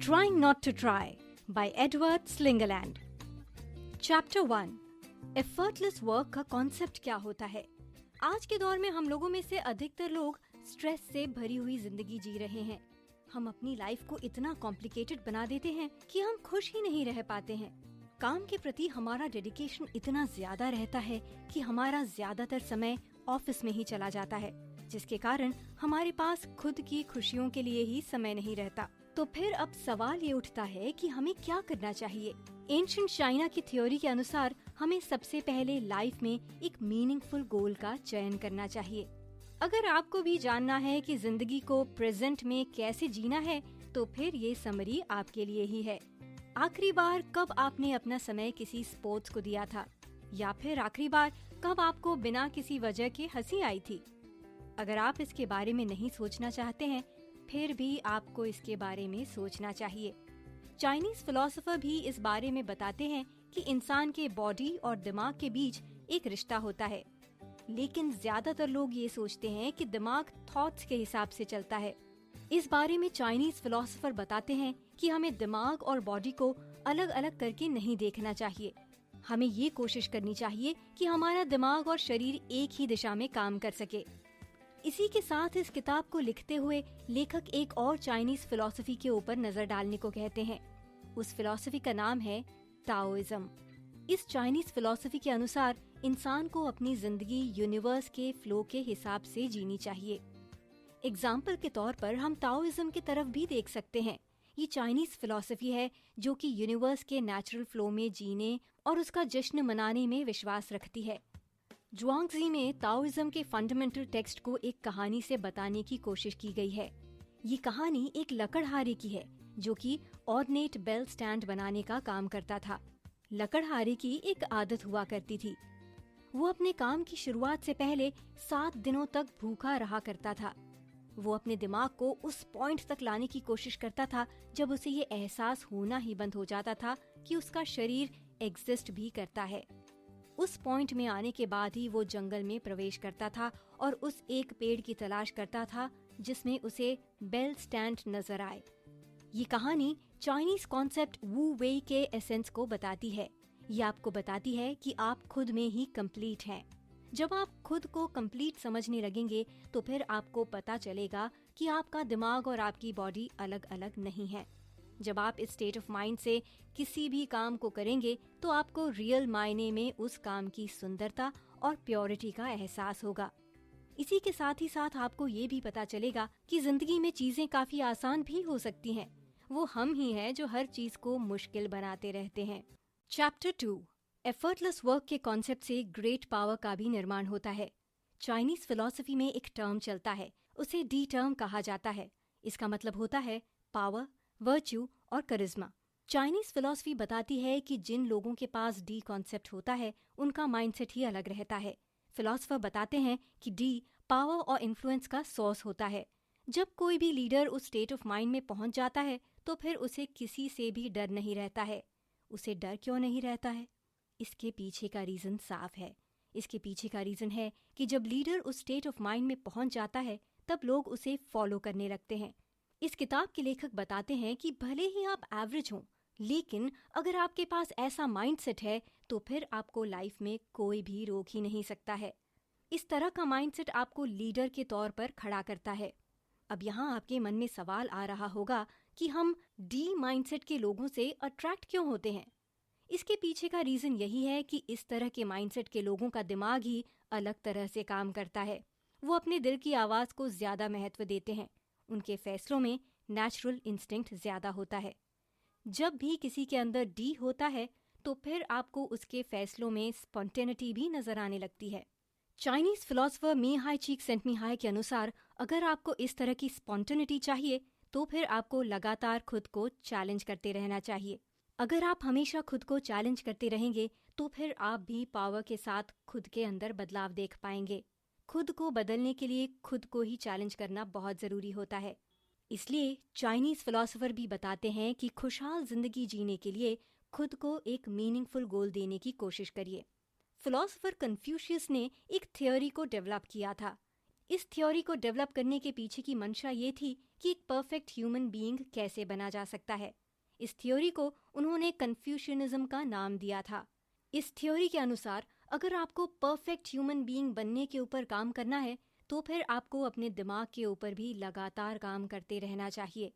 Trying Not to Try by Edward Slingerland. Chapter 1. Effortless work का concept क्या होता है? आज के दौर में हम लोगों में से अधिकतर लोग स्ट्रेस से भरी हुई जिंदगी जी रहे हैं। हम अपनी लाइफ को इतना कॉम्प्लिकेटेड बना देते हैं कि हम खुश ही नहीं रह पाते हैं। काम के प्रति हमारा डेडिकेशन इतना ज्यादा रहता है कि हमारा ज्यादातर समय ऑफिस में ही चला जाता है, जिसके कारण हमारे पास खुद की खुशियों के लिए ही समय नहीं रहता। तो फिर अब सवाल ये उठता है कि हमें क्या करना चाहिए। एंशिएंट चाइना की थ्योरी के अनुसार हमें सबसे पहले लाइफ में एक मीनिंगफुल गोल का चयन करना चाहिए। अगर आपको भी जानना है कि जिंदगी को प्रेजेंट में कैसे जीना है, तो फिर ये समरी आपके लिए ही है। आखिरी बार कब आपने अपना समय किसी स्पोर्ट्स को दिया था, या फिर आखिरी बार कब आपको बिना किसी वजह के हंसी आई थी? अगर आप इसके बारे में नहीं सोचना चाहते हैं, फिर भी आपको इसके बारे में सोचना चाहिए। चाइनीज फिलोसोफर भी इस बारे में बताते हैं कि इंसान के बॉडी और दिमाग के बीच एक रिश्ता होता है, लेकिन ज्यादातर लोग ये सोचते हैं कि दिमाग थॉट्स के हिसाब से चलता है। इस बारे में चाइनीज फिलोसोफर बताते हैं कि हमें दिमाग और बॉडी को अलग अलग करके नहीं देखना चाहिए। हमें ये कोशिश करनी चाहिए कि हमारा दिमाग और शरीर एक ही दिशा में काम कर सके। इसी के साथ इस किताब को लिखते हुए लेखक एक और चाइनीज फिलॉसफी के ऊपर नजर डालने को कहते हैं। उस फिलॉसफी का नाम है ताओइज्म। इस चाइनीज फिलॉसफी के अनुसार इंसान को अपनी जिंदगी यूनिवर्स के फ्लो के हिसाब से जीनी चाहिए। एग्जाम्पल के तौर पर हम ताओइज्म की तरफ भी देख सकते हैं। ये चाइनीज फिलॉसफी है जो कि यूनिवर्स के नेचुरल फ्लो में जीने और उसका जश्न मनाने में विश्वास रखती है। जुआंगजी में ताओइज्म के फंडामेंटल टेक्स्ट को एक कहानी से बताने की कोशिश की गई है। ये कहानी एक लकड़हारे की है जो कि ऑर्डिनेट बेल स्टैंड बनाने का काम करता था। लकड़हारे की एक आदत हुआ करती थी। वो अपने काम की शुरुआत से पहले 7 दिनों तक भूखा रहा करता था। वो अपने दिमाग को उस पॉइंट तक लाने की कोशिश करता था जब उसे ये एहसास होना ही बंद हो जाता था कि उसका शरीर एग्जिस्ट भी करता है। उस पॉइंट में आने के बाद ही वो जंगल में प्रवेश करता था और उस एक पेड़ की तलाश करता था जिसमें उसे बेल स्टैंड नजर आए। ये कहानी चाइनीज कॉन्सेप्ट वू वेई के एसेंस को बताती है। ये आपको बताती है कि आप खुद में ही कंप्लीट हैं। जब आप खुद को कंप्लीट समझने लगेंगे तो फिर आपको पता चलेगा कि आपका दिमाग और आपकी बॉडी अलग अलग नहीं है। जब आप इस स्टेट ऑफ माइंड से किसी भी काम को करेंगे तो आपको रियल मायने में उस काम की सुंदरता और प्योरिटी का एहसास होगा। इसी के साथ ही साथ आपको ये भी पता चलेगा कि जिंदगी में चीजें काफी आसान भी हो सकती हैं। वो हम ही हैं जो हर चीज को मुश्किल बनाते रहते हैं। चैप्टर 2. एफर्टलेस वर्क के कॉन्सेप्ट से ग्रेट पावर का भी निर्माण होता है। चाइनीज फिलॉसफी में एक टर्म चलता है, उसे डी टर्म कहा जाता है। इसका मतलब होता है पावर, वर्च्यू और करिश्मा। चाइनीज फिलॉसफी बताती है कि जिन लोगों के पास डी कॉन्सेप्ट होता है उनका माइंडसेट ही अलग रहता है। फिलॉसफर बताते हैं कि डी पावर और इन्फ्लुएंस का सोर्स होता है। जब कोई भी लीडर उस स्टेट ऑफ माइंड में पहुंच जाता है तो फिर उसे किसी से भी डर नहीं रहता है। उसे डर क्यों नहीं रहता है? इसके पीछे का रीजन साफ है। इसके पीछे का रीजन है कि जब लीडर उस स्टेट ऑफ माइंड में पहुंच जाता है तब लोग उसे फॉलो करने लगते हैं। इस किताब के लेखक बताते हैं कि भले ही आप एवरेज हों, लेकिन अगर आपके पास ऐसा माइंडसेट है तो फिर आपको लाइफ में कोई भी रोक ही नहीं सकता है। इस तरह का माइंडसेट आपको लीडर के तौर पर खड़ा करता है। अब यहाँ आपके मन में सवाल आ रहा होगा कि हम डी माइंडसेट के लोगों से अट्रैक्ट क्यों होते हैं? इसके पीछे का रीजन यही है कि इस तरह के माइंडसेट के लोगों का दिमाग ही अलग तरह से काम करता है। वो अपने दिल की आवाज को ज्यादा महत्व देते हैं। उनके फैसलों में नेचुरल इंस्टिंक्ट ज्यादा होता है। जब भी किसी के अंदर डी होता है तो फिर आपको उसके फैसलों में स्पॉन्टेनिटी भी नजर आने लगती है। चाइनीज फिलोसोफर मी हाई चीक सेंट मी हाई के अनुसार अगर आपको इस तरह की स्पॉन्टेनिटी चाहिए तो फिर आपको लगातार खुद को चैलेंज करते रहना चाहिए। अगर आप हमेशा खुद को चैलेंज करते रहेंगे तो फिर आप भी पावर के साथ खुद के अंदर बदलाव देख पाएंगे। खुद को बदलने के लिए खुद को ही चैलेंज करना बहुत जरूरी होता है। इसलिए चाइनीज फिलोसोफर भी बताते हैं कि खुशहाल जिंदगी जीने के लिए खुद को एक मीनिंगफुल गोल देने की कोशिश करिए। फिलोसोफर कन्फ्यूशियस ने एक थ्योरी को डेवलप किया था। इस थ्योरी को डेवलप करने के पीछे की मंशा ये थी कि एक परफेक्ट ह्यूमन बीइंग कैसे बना जा सकता है। इस थ्योरी को उन्होंने कन्फ्यूशियनिज्म का नाम दिया था। इस थ्योरी के अनुसार अगर आपको परफेक्ट ह्यूमन बीइंग बनने के ऊपर काम करना है तो फिर आपको अपने दिमाग के ऊपर भी लगातार काम करते रहना चाहिए।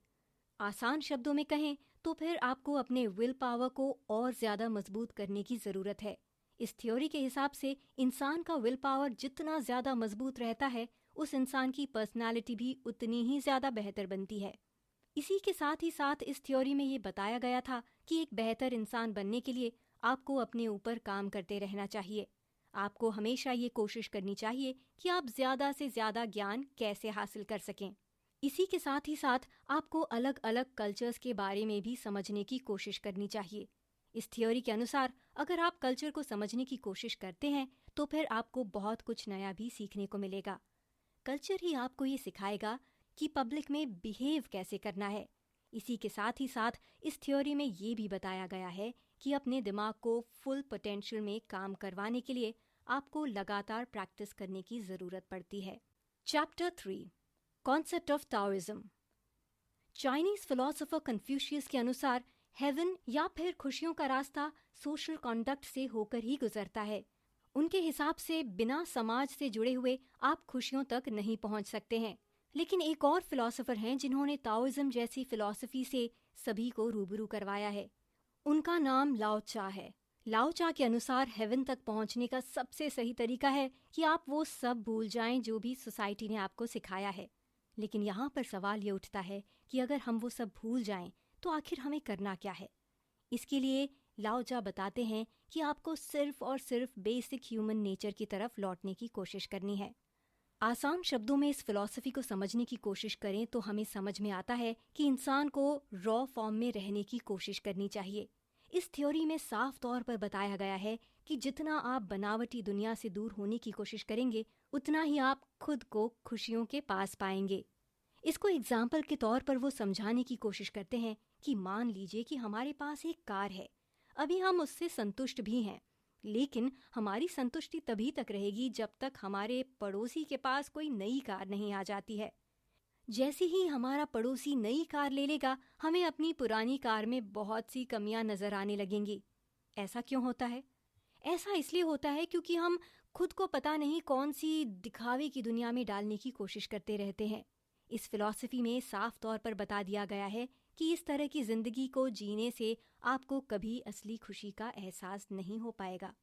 आसान शब्दों में कहें तो फिर आपको अपने विल पावर को और ज़्यादा मजबूत करने की ज़रूरत है। इस थ्योरी के हिसाब से इंसान का विल पावर जितना ज़्यादा मजबूत रहता है, उस इंसान की पर्सनालिटी भी उतनी ही ज़्यादा बेहतर बनती है। इसी के साथ ही साथ इस थ्योरी में ये बताया गया था कि एक बेहतर इंसान बनने के लिए आपको अपने ऊपर काम करते रहना चाहिए। आपको हमेशा ये कोशिश करनी चाहिए कि आप ज़्यादा से ज़्यादा ज्ञान कैसे हासिल कर सकें। इसी के साथ ही साथ आपको अलग अलग कल्चर्स के बारे में भी समझने की कोशिश करनी चाहिए। इस थ्योरी के अनुसार अगर आप कल्चर को समझने की कोशिश करते हैं तो फिर आपको बहुत कुछ नया भी सीखने को मिलेगा। कल्चर ही आपको ये सिखाएगा कि पब्लिक में बिहेव कैसे करना है। इसी के साथ ही साथ इस थ्योरी में ये भी बताया गया है कि अपने दिमाग को फुल पोटेंशियल में काम करवाने के लिए आपको लगातार प्रैक्टिस करने की ज़रूरत पड़ती है। Chapter 3, concept of Taoism. Chinese philosopher Confucius के अनुसार हेवन या फिर खुशियों का रास्ता सोशल कॉन्डक्ट से होकर ही गुजरता है। उनके हिसाब से बिना समाज से जुड़े हुए आप खुशियों तक नहीं पहुंच सकते हैं। लेकिन एक और फिलोसोफर हैं जिन्होंने ताओइज्म जैसी फिलॉसफी से सभी को रूबरू करवाया है। उनका नाम लाओ चा है। लाओ चा के अनुसार हेवन तक पहुंचने का सबसे सही तरीका है कि आप वो सब भूल जाएं जो भी सोसाइटी ने आपको सिखाया है। लेकिन यहाँ पर सवाल ये उठता है कि अगर हम वो सब भूल जाएं तो आखिर हमें करना क्या है। इसके लिए लाओ चा बताते हैं कि आपको सिर्फ और सिर्फ बेसिक ह्यूमन नेचर की तरफ लौटने की कोशिश करनी है। आसान शब्दों में इस फिलॉसफी को समझने की कोशिश करें तो हमें समझ में आता है कि इंसान को रॉ फॉर्म में रहने की कोशिश करनी चाहिए। इस थ्योरी में साफ तौर पर बताया गया है कि जितना आप बनावटी दुनिया से दूर होने की कोशिश करेंगे उतना ही आप खुद को खुशियों के पास पाएंगे। इसको एग्जाम्पल के तौर पर वो समझाने की कोशिश करते हैं कि मान लीजिए कि हमारे पास एक कार है। अभी हम उससे संतुष्ट भी हैं, लेकिन हमारी संतुष्टि तभी तक रहेगी जब तक हमारे पड़ोसी के पास कोई नई कार नहीं आ जाती है। जैसे ही हमारा पड़ोसी नई कार ले लेगा, हमें अपनी पुरानी कार में बहुत सी कमियां नजर आने लगेंगी। ऐसा क्यों होता है? ऐसा इसलिए होता है क्योंकि हम खुद को पता नहीं कौन सी दिखावे की दुनिया में डालने की कोशिश करते रहते हैं। इस फिलॉसफी में साफ तौर पर बता दिया गया है कि इस तरह की जिंदगी को जीने से आपको कभी असली खुशी का एहसास नहीं हो पाएगा।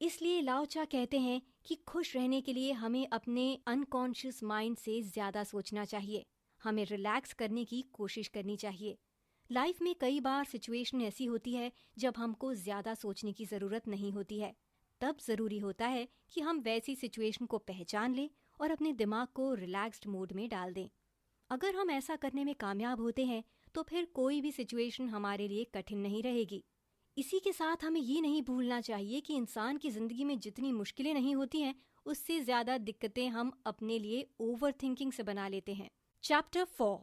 इसलिए लाओ चा कहते हैं कि खुश रहने के लिए हमें अपने अनकॉन्शियस माइंड से ज़्यादा सोचना चाहिए। हमें रिलैक्स करने की कोशिश करनी चाहिए। लाइफ में कई बार सिचुएशन ऐसी होती है जब हमको ज़्यादा सोचने की ज़रूरत नहीं होती है। तब ज़रूरी होता है कि हम वैसी सिचुएशन को पहचान लें और अपने दिमाग को रिलैक्स्ड मोड में डाल दें। अगर हम ऐसा करने में कामयाब होते हैं तो फिर कोई भी सिचुएशन हमारे लिए कठिन नहीं रहेगी। इसी के साथ हमें ये नहीं भूलना चाहिए कि इंसान की ज़िंदगी में जितनी मुश्किलें नहीं होती हैं, उससे ज़्यादा दिक्कतें हम अपने लिए ओवर थिंकिंग से बना लेते हैं। चैप्टर 4,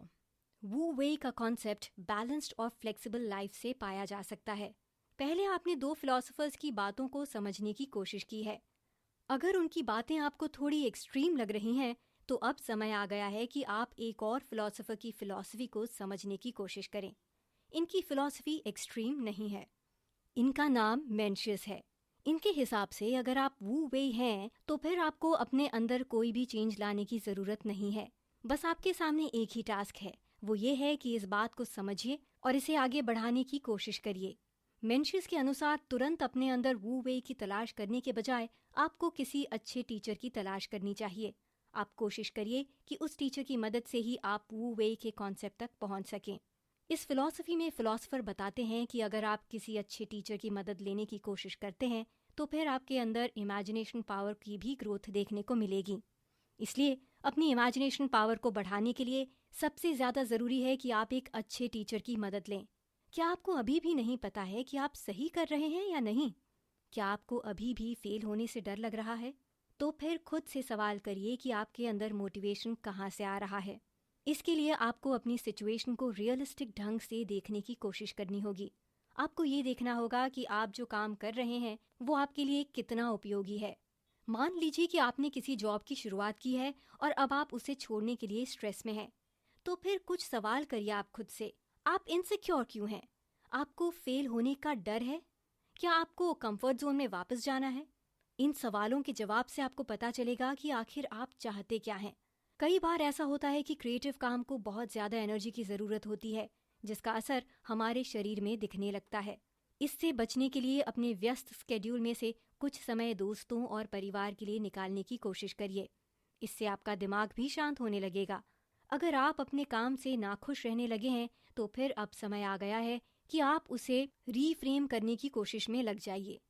वू वे का कॉन्सेप्ट बैलेंस्ड और फ्लेक्सिबल लाइफ से पाया जा सकता है। पहले आपने दो फिलोसोफर्स की बातों को समझने की कोशिश की है। अगर उनकी बातें आपको थोड़ी एक्सट्रीम लग रही हैं तो अब समय आ गया है कि आप एक और फिलोसोफर की फिलॉसफी को समझने की कोशिश करें। इनकी फिलॉसफी एक्सट्रीम नहीं है। इनका नाम मेंशियस है। इनके हिसाब से अगर आप वू वे हैं तो फिर आपको अपने अंदर कोई भी चेंज लाने की ज़रूरत नहीं है। बस आपके सामने एक ही टास्क है, वो ये है कि इस बात को समझिए और इसे आगे बढ़ाने की कोशिश करिए। मेंशियस के अनुसार तुरंत अपने अंदर वू वे की तलाश करने के बजाय आपको किसी अच्छे टीचर की तलाश करनी चाहिए। आप कोशिश करिए कि उस टीचर की मदद से ही आप वू वे के कॉन्सेप्ट तक पहुंच सकें। इस फिलॉसफी में फिलोसोफर बताते हैं कि अगर आप किसी अच्छे टीचर की मदद लेने की कोशिश करते हैं तो फिर आपके अंदर इमेजिनेशन पावर की भी ग्रोथ देखने को मिलेगी। इसलिए अपनी इमेजिनेशन पावर को बढ़ाने के लिए सबसे ज़्यादा ज़रूरी है कि आप एक अच्छे टीचर की मदद लें। क्या आपको अभी भी नहीं पता है कि आप सही कर रहे हैं या नहीं? क्या आपको अभी भी फेल होने से डर लग रहा है? तो फिर खुद से सवाल करिए कि आपके अंदर मोटिवेशन कहाँ से आ रहा है। इसके लिए आपको अपनी सिचुएशन को रियलिस्टिक ढंग से देखने की कोशिश करनी होगी। आपको ये देखना होगा कि आप जो काम कर रहे हैं वो आपके लिए कितना उपयोगी है। मान लीजिए कि आपने किसी जॉब की शुरुआत की है और अब आप उसे छोड़ने के लिए स्ट्रेस में हैं। तो फिर कुछ सवाल करिए आप खुद से। आप इनसिक्योर क्यों हैं? आपको फेल होने का डर है? क्या आपको कंफर्ट जोन में वापस जाना है? इन सवालों के जवाब से आपको पता चलेगा कि आखिर आप चाहते क्या हैं। कई बार ऐसा होता है कि क्रिएटिव काम को बहुत ज्यादा एनर्जी की जरूरत होती है, जिसका असर हमारे शरीर में दिखने लगता है। इससे बचने के लिए अपने व्यस्त स्केड्यूल में से कुछ समय दोस्तों और परिवार के लिए निकालने की कोशिश करिए। इससे आपका दिमाग भी शांत होने लगेगा। अगर आप अपने काम से नाखुश रहने लगे हैं तो फिर अब समय आ गया है कि आप उसे रीफ्रेम करने की कोशिश में लग जाइए।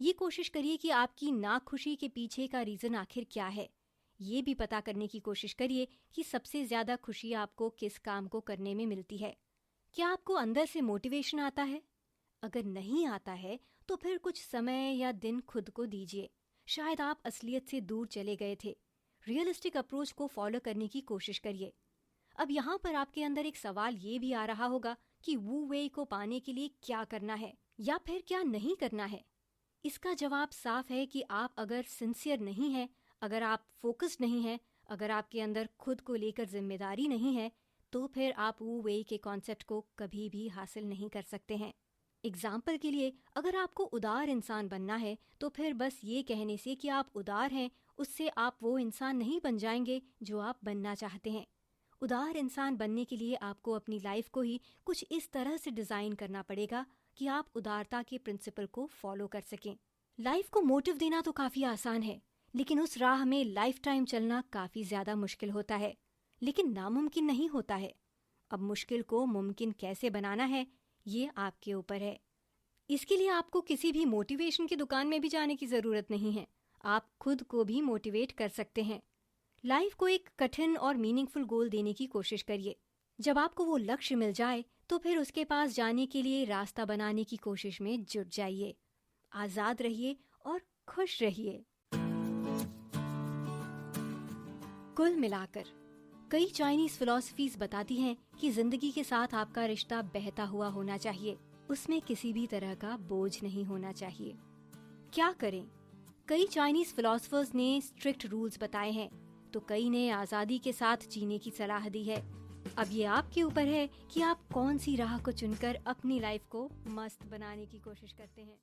ये कोशिश करिए कि आपकी नाखुशी के पीछे का रीजन आखिर क्या है। ये भी पता करने की कोशिश करिए कि सबसे ज्यादा खुशी आपको किस काम को करने में मिलती है। क्या आपको अंदर से मोटिवेशन आता है? अगर नहीं आता है तो फिर कुछ समय या दिन खुद को दीजिए। शायद आप असलियत से दूर चले गए थे। रियलिस्टिक अप्रोच को फॉलो करने की कोशिश करिए। अब यहाँ पर आपके अंदर एक सवाल ये भी आ रहा होगा कि वू वे को पाने के लिए क्या करना है या फिर क्या नहीं करना है। इसका जवाब साफ है कि आप अगर सिंसियर नहीं हैं, अगर आप फोकस्ड नहीं हैं, अगर आपके अंदर खुद को लेकर जिम्मेदारी नहीं है, तो फिर आप वू वे के कॉन्सेप्ट को कभी भी हासिल नहीं कर सकते हैं। एग्जाम्पल के लिए, अगर आपको उदार इंसान बनना है तो फिर बस ये कहने से कि आप उदार हैं उससे आप वो इंसान नहीं बन जाएंगे जो आप बनना चाहते हैं। उदार इंसान बनने के लिए आपको अपनी लाइफ को ही कुछ इस तरह से डिजाइन करना पड़ेगा कि आप उदारता के प्रिंसिपल को फॉलो कर सकें। लाइफ को मोटिव देना तो काफी आसान है, लेकिन उस राह में लाइफ टाइम चलना काफी ज्यादा मुश्किल होता है, लेकिन नामुमकिन नहीं होता है। अब मुश्किल को मुमकिन कैसे बनाना है, ये आपके ऊपर है। इसके लिए आपको किसी भी मोटिवेशन की दुकान में भी जाने की जरूरत नहीं है। आप खुद को भी मोटिवेट कर सकते हैं। लाइफ को एक कठिन और मीनिंगफुल गोल देने की कोशिश करिए। जब आपको वो लक्ष्य मिल जाए तो फिर उसके पास जाने के लिए रास्ता बनाने की कोशिश में जुट जाइए। आजाद रहिए और खुश रहिए। कुल मिलाकर कई चाइनीज फिलॉसफीज बताती हैं कि जिंदगी के साथ आपका रिश्ता बहता हुआ होना चाहिए, उसमें किसी भी तरह का बोझ नहीं होना चाहिए। क्या करें? कई चाइनीज फिलोसफर्स ने स्ट्रिक्ट रूल्स बताए हैं, तो कई ने आजादी के साथ जीने की सलाह दी है। अब ये आपके ऊपर है कि आप कौन सी राह को चुनकर अपनी लाइफ को मस्त बनाने की कोशिश करते हैं।